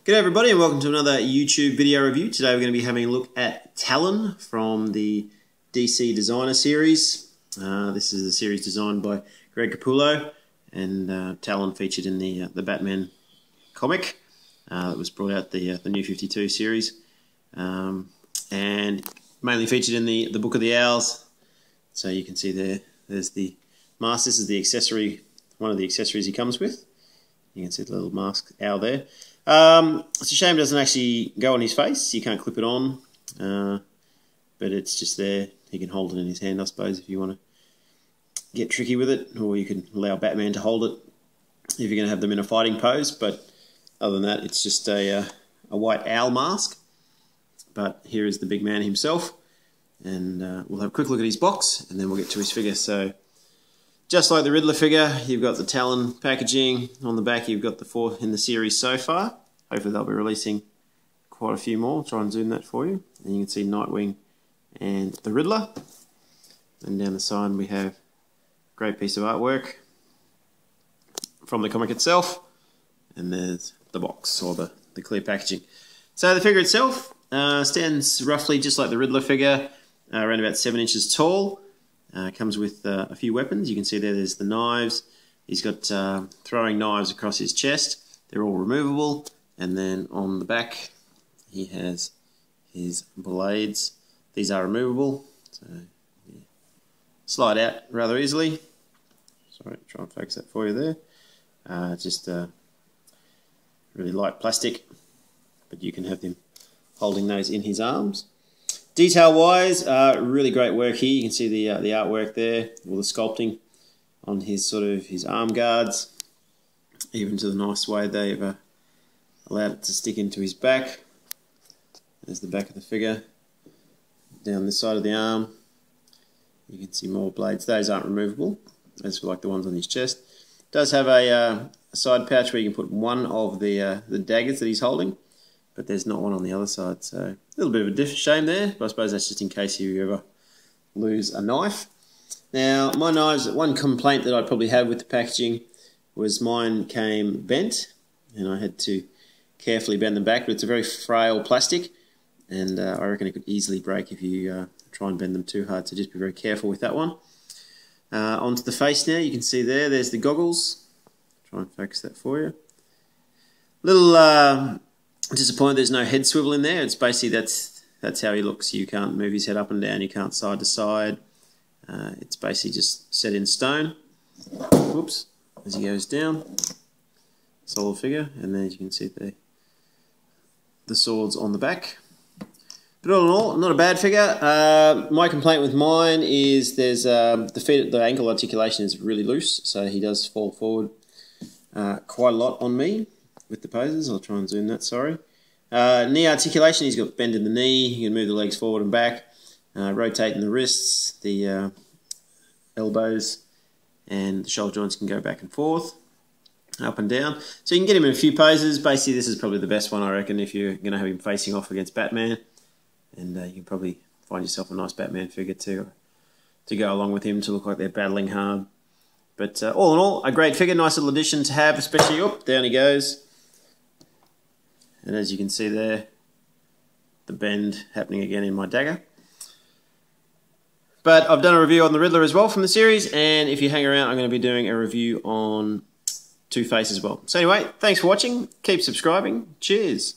G'day everybody and welcome to another YouTube video review. Today we're going to be having a look at Talon from the DC Designer series. This is a series designed by Capullo, and Talon featured in the Batman comic that was brought out, the New 52 series, and mainly featured in the Book of the Owls. So you can see there's the mask. This is the accessory, one of the accessories he comes with. You can see the little mask owl there. It's a shame it doesn't actually go on his face. You can't clip it on, but it's just there. He can hold it in his hand, I suppose, if you want to get tricky with it, or you can allow Batman to hold it if you're going to have them in a fighting pose. But other than that, it's just a white owl mask. But here is the big man himself, and we'll have a quick look at his box, and then we'll get to his figure. So, just like the Riddler figure, you've got the Talon packaging. On the back, you've got the 4 in the series so far. Hopefully they'll be releasing quite a few more. I'll try and zoom that for you. And you can see Nightwing and the Riddler. And down the side we have a great piece of artwork from the comic itself. And there's the box, or the clear packaging. So the figure itself stands roughly just like the Riddler figure, around about 7 inches tall. Comes with a few weapons. You can see there's the knives. He's got throwing knives across his chest. They're all removable. And then on the back he has his blades. These are removable, so yeah, slide out rather easily. Sorry, try and focus that for you there. Just really light plastic, but you can have him holding those in his arms. Detail-wise, really great work here. You can see the artwork there, all the sculpting on his his arm guards, even to the nice way they've allowed it to stick into his back. There's the back of the figure. Down this side of the arm, you can see more blades. Those aren't removable, as like the ones on his chest. It does have a side pouch where you can put one of the daggers that he's holding, but there's not one on the other side, so a little bit of a shame there, but I suppose that's just in case you ever lose a knife. Now, my knives, one complaint that I'd probably have with the packaging was mine came bent, and I had to carefully bend them back, but it's a very frail plastic, and I reckon it could easily break if you try and bend them too hard, so just be very careful with that one. Onto the face now, you can see there's the goggles. Try and focus that for you. Little disappointed there's no head swivel in there. It's basically that's how he looks. You can't move his head up and down. You can't side to side. It's basically just set in stone. Whoops! As he goes down, solid figure, and then you can see the swords on the back. But all in all, not a bad figure. My complaint with mine is there's the ankle articulation is really loose, so he does fall forward quite a lot on me with the poses. I'll try and zoom that, sorry. Knee articulation, he's got bend in the knee. You can move the legs forward and back, rotating the wrists, the elbows, and the shoulder joints can go back and forth, up and down. So you can get him in a few poses. Basically, this is probably the best one, I reckon, if you're going to have him facing off against Batman. And you can probably find yourself a nice Batman figure to go along with him to look like they're battling hard. But all in all, a great figure, nice little addition to have, especially, down he goes. And as you can see there, the bend happening again in my dagger. But I've done a review on the Riddler as well from the series, and if you hang around, I'm going to be doing a review on Two-Face as well. So anyway, thanks for watching. Keep subscribing. Cheers.